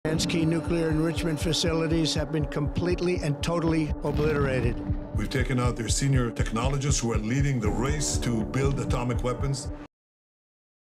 Iran's key nuclear enrichment facilities have been completely and totally obliterated. We've taken out their senior technologists who are leading the race to build atomic weapons.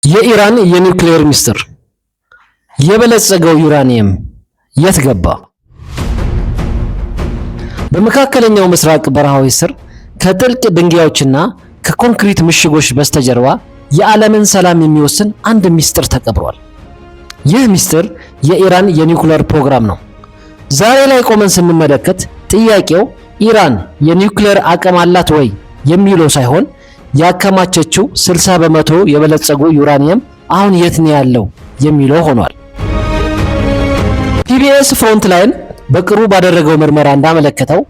የኢራን የኒውክሌር ሚስጥር የበለጸገው ዩራኒየም የት ገባ? በመካከለኛው ምስራቅ በረሃዎች ስር ከጥልቅ ድንጋዮችና ከኮንክሪት ምሽጎች በስተጀርባ የዓለምን ሰላም የሚወስን አንድ ሚስጥር ተቀብሯል። ይህ ሚስጥር የኢራን የኒውክሌር ፕሮግራም ነው። ዛሬ ላይ ቆመን ስንመለከት ጥያቄው ኢራን የኒውክሌር አቅም አላት ወይ የሚለው ሳይሆን ያከማቸችው 60 በመቶ የበለጸጉ ዩራኒየም አሁን የት ነው ያለው የሚለው ሆኗል። ፒቢኤስ ፍሮንትላይን በቅርቡ ባደረገው ምርመራ እንዳመለከተው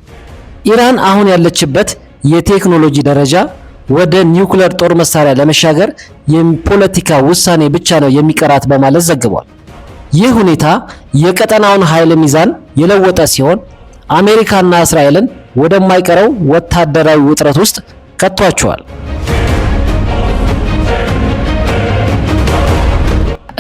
ኢራን አሁን ያለችበት የቴክኖሎጂ ደረጃ ወደ ኒውክሌር ጦር መሳሪያ ለመሻገር የፖለቲካ ውሳኔ ብቻ ነው የሚቀራት በማለት ዘግቧል። ይህ ሁኔታ የቀጠናውን ኃይል ሚዛን የለወጠ ሲሆን አሜሪካና እስራኤልን ወደማይቀረው ወታደራዊ ውጥረት ውስጥ ከቷቸዋል።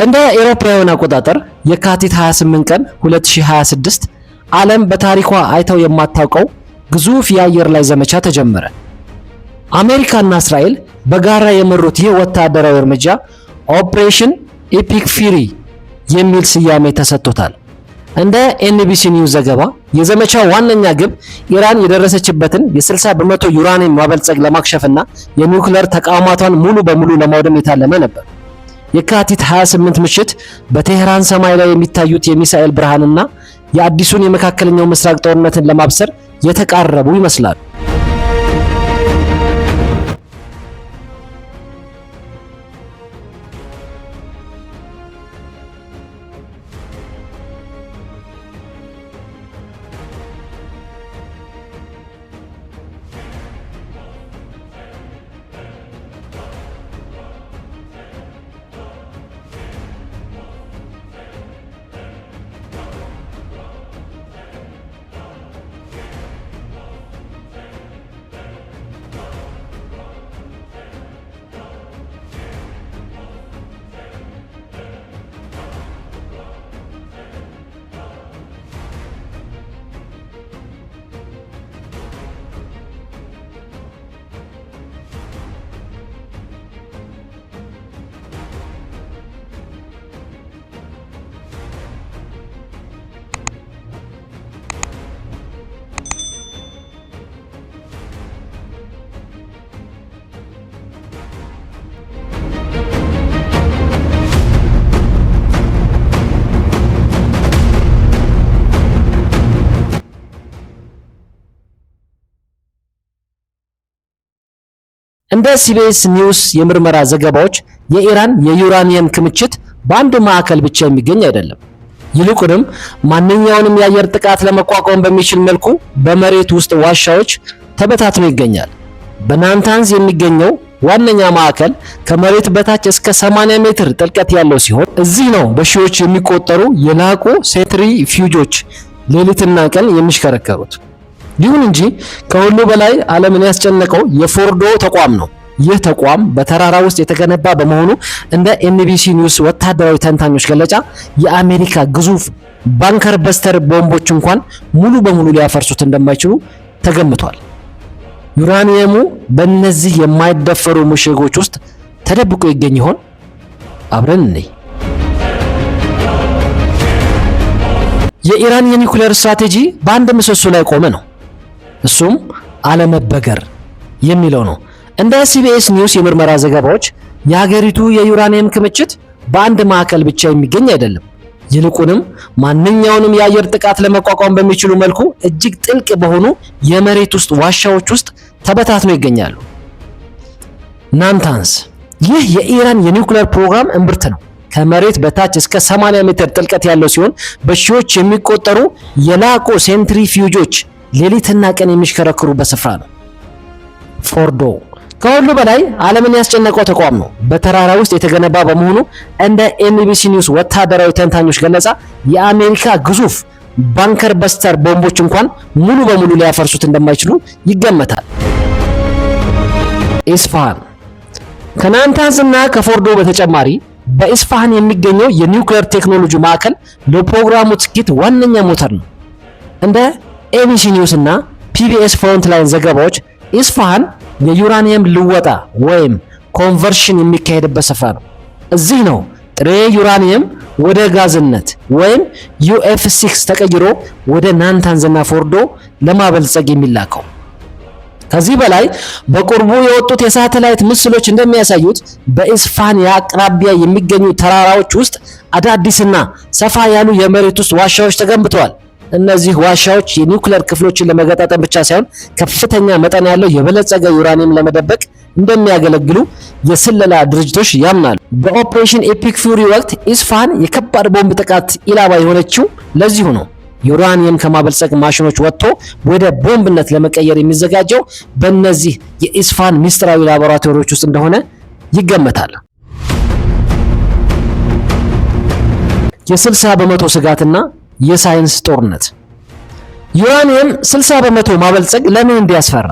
እንደ አውሮፓውያን አቆጣጠር የካቲት 28 ቀን 2026 ዓለም በታሪኳ አይተው የማታውቀው ግዙፍ የአየር ላይ ዘመቻ ተጀመረ። አሜሪካና እስራኤል በጋራ የመሩት ይህ ወታደራዊ እርምጃ ኦፕሬሽን ኤፒክ ፊሪ የሚል ስያሜ ተሰጥቶታል። እንደ ኤንቢሲ ኒውስ ዘገባ የዘመቻው ዋነኛ ግብ ኢራን የደረሰችበትን የ60 በመቶ ዩራኒየም ማበልጸግ ለማክሸፍና የኒውክሌር ተቋማቷን ሙሉ በሙሉ ለማውደም የታለመ ነበር። የካቲት 28 ምሽት በቴህራን ሰማይ ላይ የሚታዩት የሚሳኤል ብርሃንና የአዲሱን የመካከለኛው ምስራቅ ጦርነትን ለማብሰር የተቃረቡ ይመስላሉ። እንደ ሲቢኤስ ኒውስ የምርመራ ዘገባዎች የኢራን የዩራኒየም ክምችት በአንድ ማዕከል ብቻ የሚገኝ አይደለም። ይልቁንም ማንኛውንም የአየር ጥቃት ለመቋቋም በሚችል መልኩ በመሬት ውስጥ ዋሻዎች ተበታትኖ ይገኛል። በናታንዝ የሚገኘው ዋነኛ ማዕከል ከመሬት በታች እስከ 80 ሜትር ጥልቀት ያለው ሲሆን እዚህ ነው በሺዎች የሚቆጠሩ የላቁ ሴንትሪፊዩጆች ሌሊትና ቀን የሚሽከረከሩት። ይሁን እንጂ ከሁሉ በላይ ዓለምን ያስጨነቀው የፎርዶ ተቋም ነው። ይህ ተቋም በተራራ ውስጥ የተገነባ በመሆኑ እንደ ኤንቢሲ ኒውስ ወታደራዊ ተንታኞች ገለጻ የአሜሪካ ግዙፍ ባንከር በስተር ቦምቦች እንኳን ሙሉ በሙሉ ሊያፈርሱት እንደማይችሉ ተገምቷል። ዩራኒየሙ በእነዚህ የማይደፈሩ ምሽጎች ውስጥ ተደብቆ ይገኝ ይሆን? አብረን እንይ። የኢራን የኒውክሌር ስትራቴጂ በአንድ ምሰሶ ላይ ቆመ ነው። እሱም አለመበገር የሚለው ነው። እንደ ሲቢኤስ ኒውስ የምርመራ ዘገባዎች የሀገሪቱ የዩራኒየም ክምችት በአንድ ማዕከል ብቻ የሚገኝ አይደለም። ይልቁንም ማንኛውንም የአየር ጥቃት ለመቋቋም በሚችሉ መልኩ እጅግ ጥልቅ በሆኑ የመሬት ውስጥ ዋሻዎች ውስጥ ተበታትነው ይገኛሉ። ናታንዝ ይህ የኢራን የኒውክሌር ፕሮግራም እምብርት ነው። ከመሬት በታች እስከ 80 ሜትር ጥልቀት ያለው ሲሆን በሺዎች የሚቆጠሩ የላቁ ሴንትሪፊዩጆች ሌሊትና ቀን የሚሽከረከሩበት ስፍራ ነው። ፎርዶ ከሁሉ በላይ ዓለምን ያስጨነቀው ተቋም ነው። በተራራ ውስጥ የተገነባ በመሆኑ እንደ ኤንቢሲ ኒውስ ወታደራዊ ተንታኞች ገለጻ የአሜሪካ ግዙፍ ባንከር በስተር ቦምቦች እንኳን ሙሉ በሙሉ ሊያፈርሱት እንደማይችሉ ይገመታል። ኢስፋሃን ከናታንዝ እና ከፎርዶ በተጨማሪ በኢስፋሃን የሚገኘው የኒውክሌር ቴክኖሎጂ ማዕከል ለፕሮግራሙ ስኬት ዋነኛ ሞተር ነው። እንደ ኤቢሲ ኒውስ እና ፒቢኤስ ፍሮንትላይን ዘገባዎች ኢስፋሃን የዩራኒየም ልወጣ ወይም ኮንቨርሽን የሚካሄድበት ስፍራ ነው። እዚህ ነው ጥሬ ዩራኒየም ወደ ጋዝነት ወይም UF6 ተቀይሮ ወደ ናታንዝና ፎርዶ ለማበልጸግ የሚላከው። ከዚህ በላይ በቅርቡ የወጡት የሳተላይት ምስሎች እንደሚያሳዩት በኢስፋሃን አቅራቢያ የሚገኙ ተራራዎች ውስጥ አዳዲስና ሰፋ ያሉ የመሬት ውስጥ ዋሻዎች ተገንብተዋል። እነዚህ ዋሻዎች የኒውክሌር ክፍሎችን ለመገጣጠም ብቻ ሳይሆን ከፍተኛ መጠን ያለው የበለጸገ ዩራኒየም ለመደበቅ እንደሚያገለግሉ የስለላ ድርጅቶች ያምናሉ። በኦፕሬሽን ኤፒክ ፊውሪ ወቅት ኢስፋሃን የከባድ ቦምብ ጥቃት ኢላማ የሆነችው ለዚሁ ነው። ዩራኒየም ከማበልጸግ ማሽኖች ወጥቶ ወደ ቦምብነት ለመቀየር የሚዘጋጀው በእነዚህ የኢስፋሃን ሚስጥራዊ ላቦራቶሪዎች ውስጥ እንደሆነ ይገመታል። የ60 በመቶ ስጋትና የሳይንስ ጦርነት። ዩራኒየም 60 በመቶ ማበልጸግ ለምን እንዲያስፈራ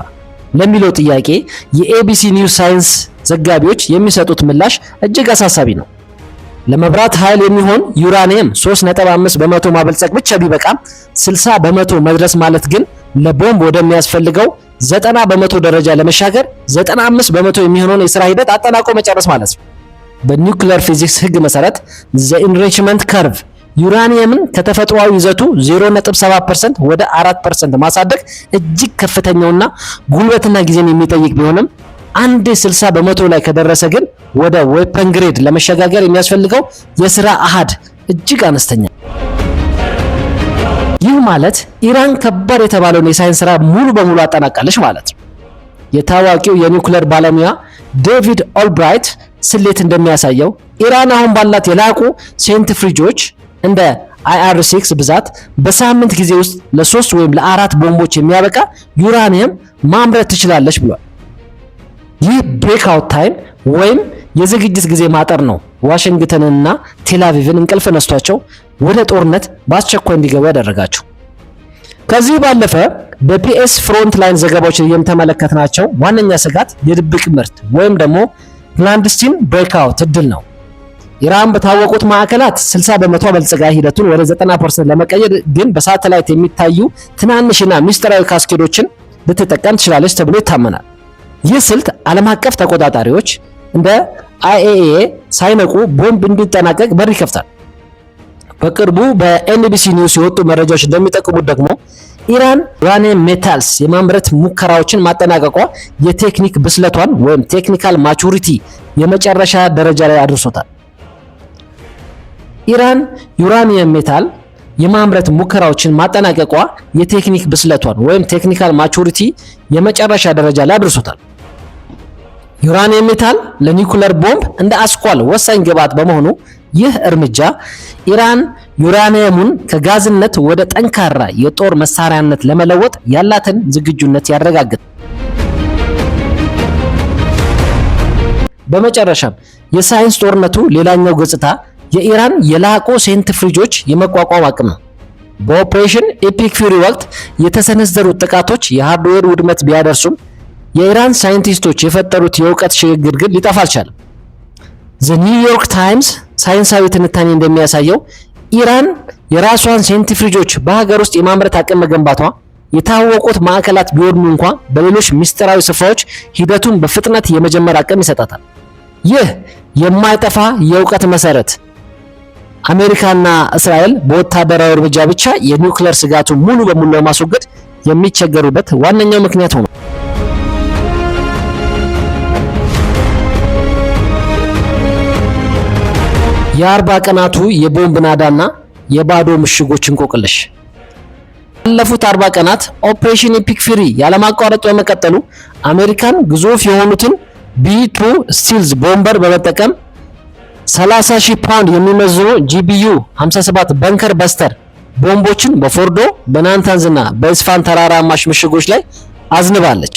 ለሚለው ጥያቄ የኤቢሲ ኒውስ ሳይንስ ዘጋቢዎች የሚሰጡት ምላሽ እጅግ አሳሳቢ ነው። ለመብራት ኃይል የሚሆን ዩራኒየም 3.5 በመቶ ማበልጸግ ብቻ ቢበቃም 60 በመቶ መድረስ ማለት ግን ለቦምብ ወደሚያስፈልገው 90 በመቶ ደረጃ ለመሻገር 95 በመቶ የሚሆነውን የሥራ ሂደት አጠናቆ መጨረስ ማለት ነው። በኒውክሌር ፊዚክስ ሕግ መሰረት ዘ ኢንሪችመንት ከርቭ ዩራኒየምን ከተፈጥሯዊ ይዘቱ 0.7% ወደ 4% ማሳደግ እጅግ ከፍተኛውና ጉልበትና ጊዜን የሚጠይቅ ቢሆንም አንድ 60 በመቶ ላይ ከደረሰ ግን ወደ ዌፐን ግሬድ ለመሸጋገር የሚያስፈልገው የሥራ አሃድ እጅግ አነስተኛ። ይህ ማለት ኢራን ከባድ የተባለውን የሳይንስ ስራ ሙሉ በሙሉ አጠናቃለች ማለት ነው። የታዋቂው የኒውክሌር ባለሙያ ዴቪድ ኦልብራይት ስሌት እንደሚያሳየው ኢራን አሁን ባላት የላቁ ሴንትሪፍዩጆች እንደ IR6 ብዛት በሳምንት ጊዜ ውስጥ ለ3 ወይም ለ4 ቦምቦች የሚያበቃ ዩራኒየም ማምረት ትችላለች ብሏል። ይህ ብሬክአውት ታይም ወይም የዝግጅት ጊዜ ማጠር ነው ዋሽንግተንና ቴልአቪቭን እንቅልፍ ነስቷቸው ወደ ጦርነት በአስቸኳይ እንዲገቡ ያደረጋቸው። ከዚህ ባለፈ በፒኤስ ፍሮንትላይን ዘገባዎች የተመለከትናቸው ዋነኛ ስጋት የድብቅ ምርት ወይም ደግሞ ክላንድስቲን ብሬክአውት እድል ነው። ኢራን በታወቁት ማዕከላት 60 በመቶ በልጽጋ ሂደቱን ወደ 90% ለመቀየር ግን በሳተላይት የሚታዩ ትናንሽና ሚስጥራዊ ካስኬዶችን ልትጠቀም ትችላለች ተብሎ ይታመናል። ይህ ስልት ዓለም አቀፍ ተቆጣጣሪዎች እንደ IAEA ሳይነቁ ቦምብ እንዲጠናቀቅ በር ይከፍታል። በቅርቡ በኤንቢሲ ኒውስ የወጡ መረጃዎች እንደሚጠቁሙት ደግሞ ኢራን ዩራኒየም ሜታልስ የማምረት ሙከራዎችን ማጠናቀቋ የቴክኒክ ብስለቷን ወይም ቴክኒካል ማቹሪቲ የመጨረሻ ደረጃ ላይ አድርሶታል። ኢራን ዩራኒየም ሜታል የማምረት ሙከራዎችን ማጠናቀቋ የቴክኒክ ብስለቷን ወይም ቴክኒካል ማቹሪቲ የመጨረሻ ደረጃ ላይ አድርሶታል። ዩራኒየም ሜታል ለኒውክሌር ቦምብ እንደ አስኳል ወሳኝ ግብዓት በመሆኑ ይህ እርምጃ ኢራን ዩራኒየሙን ከጋዝነት ወደ ጠንካራ የጦር መሳሪያነት ለመለወጥ ያላትን ዝግጁነት ያረጋግጣል። በመጨረሻም የሳይንስ ጦርነቱ ሌላኛው ገጽታ የኢራን የላቁ ሴንትሪፍዩጆች የመቋቋም አቅም ነው። በኦፕሬሽን ኤፒክ ፊውሪ ወቅት የተሰነዘሩት ጥቃቶች የሃርድዌር ውድመት ቢያደርሱም የኢራን ሳይንቲስቶች የፈጠሩት የእውቀት ሽግግር ግን ሊጠፋ አልቻለም። ዘ ኒውዮርክ ታይምስ ሳይንሳዊ ትንታኔ እንደሚያሳየው ኢራን የራሷን ሴንትሪፍዩጆች በሀገር ውስጥ የማምረት አቅም መገንባቷ የታወቁት ማዕከላት ቢወድሙ እንኳ በሌሎች ሚስጥራዊ ስፍራዎች ሂደቱን በፍጥነት የመጀመር አቅም ይሰጣታል። ይህ የማይጠፋ የእውቀት መሰረት አሜሪካና እስራኤል በወታደራዊ እርምጃ ብቻ የኒውክሌር ስጋቱን ሙሉ በሙሉ ለማስወገድ የሚቸገሩበት ዋነኛው ምክንያት ሆኗል። የ40 ቀናቱ የቦምብ ናዳና የባዶ ምሽጎች እንቆቅልሽ። ባለፉት 40 ቀናት ኦፕሬሽን ኤፒክ ፊውሪ ያለማቋረጥ በመቀጠሉ አሜሪካን ግዙፍ የሆኑትን B2 ስቲልዝ ቦምበር በመጠቀም 30,000 ፓውንድ የሚመዝኑ GBU 57 በንከር በስተር ቦምቦችን በፎርዶ በናታንዝና በኢስፋሃን ተራራማ ምሽጎች ላይ አዝንባለች።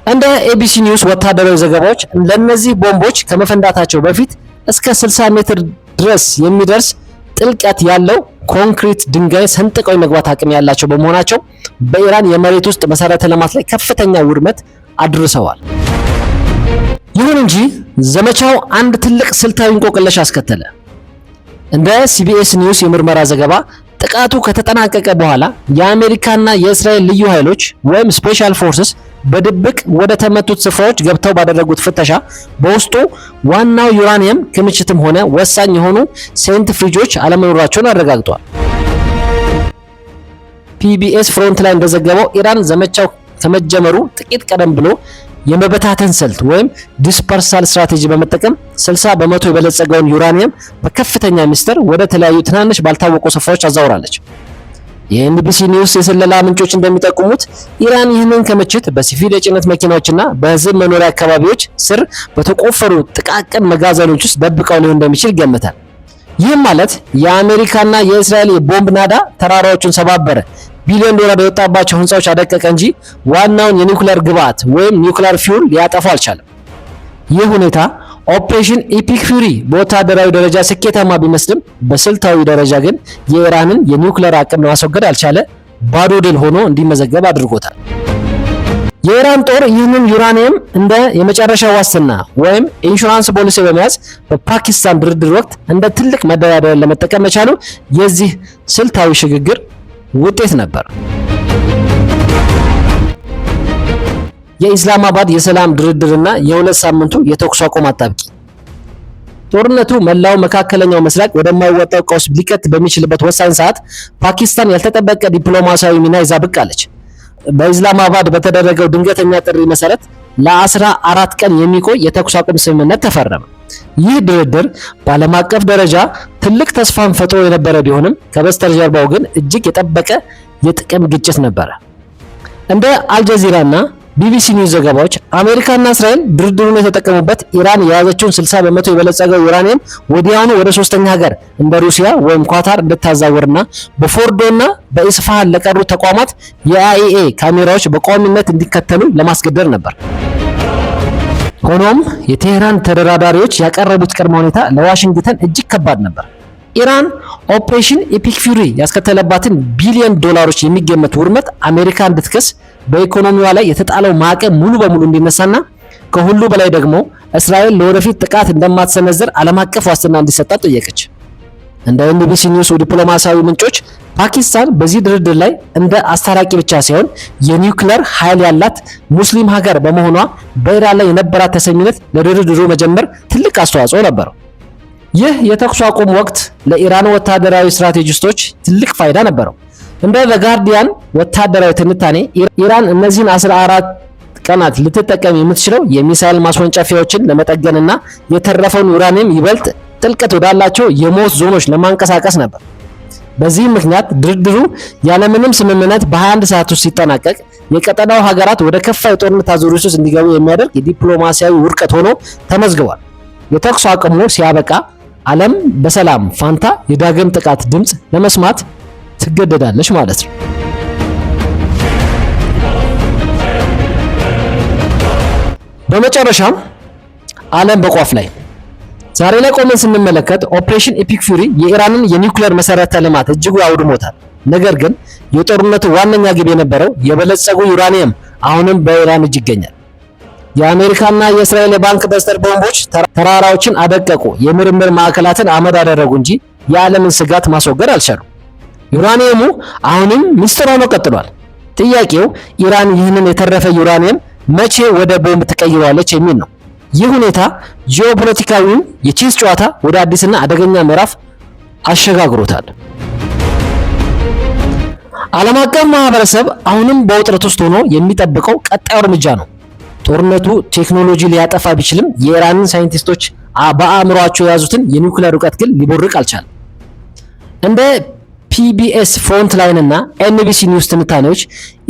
እንደ ኤቢሲ ኒውስ ወታደራዊ ዘገባዎች ለነዚህ ቦምቦች ከመፈንዳታቸው በፊት እስከ 60 ሜትር ድረስ የሚደርስ ጥልቀት ያለው ኮንክሪት ድንጋይ ሰንጥቀው የመግባት አቅም ያላቸው በመሆናቸው በኢራን የመሬት ውስጥ መሰረተ ልማት ላይ ከፍተኛ ውድመት አድርሰዋል። ይሁን እንጂ ዘመቻው አንድ ትልቅ ስልታዊ እንቆቅልሽ አስከተለ። እንደ ሲቢኤስ ኒውስ የምርመራ ዘገባ ጥቃቱ ከተጠናቀቀ በኋላ የአሜሪካና የእስራኤል ልዩ ኃይሎች ወይም ስፔሻል ፎርስስ በድብቅ ወደ ተመቱት ስፍራዎች ገብተው ባደረጉት ፍተሻ በውስጡ ዋናው ዩራኒየም ክምችትም ሆነ ወሳኝ የሆኑ ሴንትሪፍዩጆች አለመኖራቸውን አረጋግጠዋል። ፒቢኤስ ፍሮንት ላይ እንደዘገበው ኢራን ዘመቻው ከመጀመሩ ጥቂት ቀደም ብሎ የመበታተን ስልት ወይም ዲስፐርሳል ስትራቴጂ በመጠቀም 60 በመቶ የበለጸገውን ዩራኒየም በከፍተኛ ሚስጥር ወደ ተለያዩ ትናንሽ ባልታወቁ ስፍራዎች አዛውራለች። የኤንቢሲ ኒውስ የስለላ ምንጮች እንደሚጠቁሙት ኢራን ይህንን ክምችት በሲቪል የጭነት መኪናዎችና በህዝብ መኖሪያ አካባቢዎች ስር በተቆፈሩ ጥቃቅን መጋዘኖች ውስጥ ደብቀው ሊሆን እንደሚችል ይገመታል። ይህም ማለት የአሜሪካና የእስራኤል የቦምብ ናዳ ተራራዎቹን ሰባበረ፣ ቢሊዮን ዶላር የወጣባቸው ህንጻዎች አደቀቀ እንጂ ዋናውን የኒውክሌር ግብዓት ወይም ኒውክሌር ፊውል ሊያጠፋ አልቻለም። ይህ ሁኔታ ኦፕሬሽን ኢፒክ ፊውሪ በወታደራዊ ደረጃ ስኬታማ ቢመስልም በስልታዊ ደረጃ ግን የኢራንን የኒውክሌር አቅም ለማስወገድ አልቻለ፣ ባዶ ድል ሆኖ እንዲመዘገብ አድርጎታል። የኢራን ጦር ይህንን ዩራኒየም እንደ የመጨረሻ ዋስትና ወይም ኢንሹራንስ ፖሊሲ በመያዝ በፓኪስታን ድርድር ወቅት እንደ ትልቅ መደራደሪያ ለመጠቀም መቻሉ የዚህ ስልታዊ ሽግግር ውጤት ነበር። የኢስላማባድ የሰላም ድርድርና የሁለት ሳምንቱ የተኩስ አቁም አጣብቂ ጦርነቱ መላው መካከለኛው ምስራቅ ወደማይወጣው ቀውስ ሊከት በሚችልበት ወሳኝ ሰዓት ፓኪስታን ያልተጠበቀ ዲፕሎማሲያዊ ሚና ይዛ ብቅ አለች። በኢስላማባድ በተደረገው ድንገተኛ ጥሪ መሰረት ለ14 ቀን የሚቆይ የተኩስ አቁም ስምምነት ተፈረመ። ይህ ድርድር በዓለም አቀፍ ደረጃ ትልቅ ተስፋን ፈጥሮ የነበረ ቢሆንም ከበስተጀርባው ግን እጅግ የጠበቀ የጥቅም ግጭት ነበረ። እንደ አልጀዚራና ቢቢሲ ኒውስ ዘገባዎች አሜሪካና እስራኤል ድርድሩን የተጠቀሙበት ኢራን የያዘችውን 60 በመቶ የበለጸገው ዩራኒየም ወዲያውኑ ወደ ሶስተኛ ሀገር እንደ ሩሲያ ወይም ኳታር እንድታዛወርና በፎርዶና በኢስፋሃን ለቀሩ ተቋማት የአይኤ ካሜራዎች በቋሚነት እንዲከተሉ ለማስገደድ ነበር። ሆኖም የቴህራን ተደራዳሪዎች ያቀረቡት ቅድመ ሁኔታ ለዋሽንግተን እጅግ ከባድ ነበር። ኢራን ኦፕሬሽን ኢፒክ ፊውሪ ያስከተለባትን ቢሊዮን ዶላሮች የሚገመት ውድመት አሜሪካ እንድትከስ፣ በኢኮኖሚዋ ላይ የተጣለው ማዕቀብ ሙሉ በሙሉ እንዲነሳና ከሁሉ በላይ ደግሞ እስራኤል ለወደፊት ጥቃት እንደማትሰነዝር ዓለም አቀፍ ዋስትና እንዲሰጣት ጠየቀች። እንደ ኤንቢሲ ኒውስ ዲፕሎማሲያዊ ምንጮች ፓኪስታን በዚህ ድርድር ላይ እንደ አስታራቂ ብቻ ሳይሆን የኒውክሌር ኃይል ያላት ሙስሊም ሀገር በመሆኗ በኢራን ላይ የነበራት ተሰሚነት ለድርድሩ መጀመር ትልቅ አስተዋጽኦ ነበረው። ይህ የተኩስ አቁም ወቅት ለኢራን ወታደራዊ ስትራቴጂስቶች ትልቅ ፋይዳ ነበረው። እንደ ጋርዲያን ወታደራዊ ትንታኔ ኢራን እነዚህን 14 ቀናት ልትጠቀም የምትችለው የሚሳኤል ማስወንጨፊያዎችን ለመጠገንና የተረፈውን ዩራኒየም ይበልጥ ጥልቀት ወዳላቸው የሞት ዞኖች ለማንቀሳቀስ ነበር። በዚህም ምክንያት ድርድሩ ያለምንም ስምምነት በ21 ሰዓት ውስጥ ሲጠናቀቅ የቀጠናው ሀገራት ወደ ከፋ የጦርነት አዙሪት ውስጥ እንዲገቡ የሚያደርግ የዲፕሎማሲያዊ ውድቀት ሆኖ ተመዝግቧል። የተኩስ አቁሙ ሲያበቃ ዓለም በሰላም ፋንታ የዳግም ጥቃት ድምፅ ለመስማት ትገደዳለች ማለት ነው። በመጨረሻም ዓለም በቋፍ ላይ ዛሬ ላይ ቆመን ስንመለከት ኦፕሬሽን ኢፒክ ፊውሪ የኢራንን የኒውክሌር መሰረተ ልማት እጅጉ አውድሞታል። ነገር ግን የጦርነቱ ዋነኛ ግብ የነበረው የበለጸጉ ዩራኒየም አሁንም በኢራን እጅ ይገኛል። የአሜሪካና የእስራኤል የባንክ በስተር ቦምቦች ተራራዎችን አደቀቁ፣ የምርምር ማዕከላትን አመድ አደረጉ እንጂ የዓለምን ስጋት ማስወገድ አልቻሉም። ዩራኒየሙ አሁንም ምስጢር ሆኖ ቀጥሏል። ጥያቄው ኢራን ይህንን የተረፈ ዩራኒየም መቼ ወደ ቦምብ ትቀይረዋለች የሚል ነው። ይህ ሁኔታ ጂኦፖለቲካዊውን የቼዝ ጨዋታ ወደ አዲስና አደገኛ ምዕራፍ አሸጋግሮታል። ዓለም አቀፍ ማህበረሰብ አሁንም በውጥረት ውስጥ ሆኖ የሚጠብቀው ቀጣዩ እርምጃ ነው። ጦርነቱ ቴክኖሎጂ ሊያጠፋ ቢችልም የኢራንን ሳይንቲስቶች በአእምሯቸው የያዙትን የኒውክሌር እውቀት ግን ሊቦርቅ አልቻለም። እንደ ፒቢኤስ ፍሮንት ላይን እና ኤንቢሲ ኒውስ ትንታኔዎች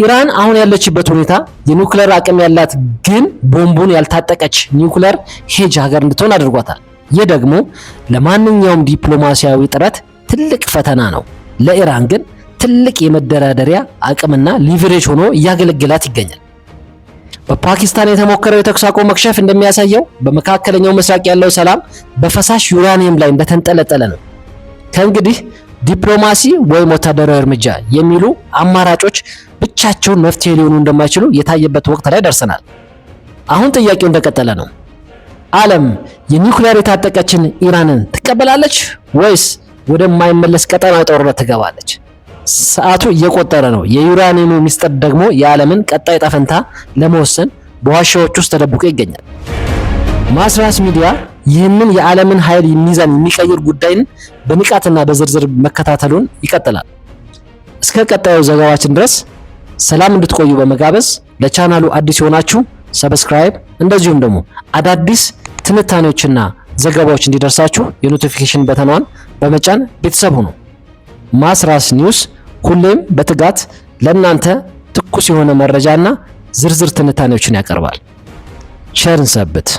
ኢራን አሁን ያለችበት ሁኔታ የኒውክሌር አቅም ያላት ግን ቦምቡን ያልታጠቀች ኒውክሌር ሄጅ ሀገር እንድትሆን አድርጓታል። ይህ ደግሞ ለማንኛውም ዲፕሎማሲያዊ ጥረት ትልቅ ፈተና ነው። ለኢራን ግን ትልቅ የመደራደሪያ አቅምና ሊቨሬጅ ሆኖ እያገለገላት ይገኛል። በፓኪስታን የተሞከረው የተኩስ አቁም መክሸፍ እንደሚያሳየው በመካከለኛው ምስራቅ ያለው ሰላም በፈሳሽ ዩራኒየም ላይ እንደተንጠለጠለ ነው። ከእንግዲህ ዲፕሎማሲ ወይም ወታደራዊ እርምጃ የሚሉ አማራጮች ብቻቸውን መፍትሄ ሊሆኑ እንደማይችሉ የታየበት ወቅት ላይ ደርሰናል። አሁን ጥያቄው እንደቀጠለ ነው። ዓለም የኒውክሌር የታጠቀችን ኢራንን ትቀበላለች ወይስ ወደማይመለስ ቀጠናዊ ጦርነት ትገባለች? ሰዓቱ እየቆጠረ ነው። የዩራኒየሙ ሚስጥር ደግሞ የዓለምን ቀጣይ ጠፈንታ ለመወሰን በዋሻዎች ውስጥ ተደብቆ ይገኛል። ማስራስ ሚዲያ ይህንን የዓለምን ኃይል ሚዛን የሚቀይር ጉዳይን በንቃትና በዝርዝር መከታተሉን ይቀጥላል። እስከ ቀጣዩ ዘገባችን ድረስ ሰላም እንድትቆዩ በመጋበዝ ለቻናሉ አዲስ የሆናችሁ ሰብስክራይብ፣ እንደዚሁም ደግሞ አዳዲስ ትንታኔዎችና ዘገባዎች እንዲደርሳችሁ የኖቲፊኬሽን በተኗን በመጫን ቤተሰብ ሁኑ። ማስራስ ኒውስ ሁሌም በትጋት ለእናንተ ትኩስ የሆነ መረጃና ዝርዝር ትንታኔዎችን ያቀርባል። ቸር እንሰንብት።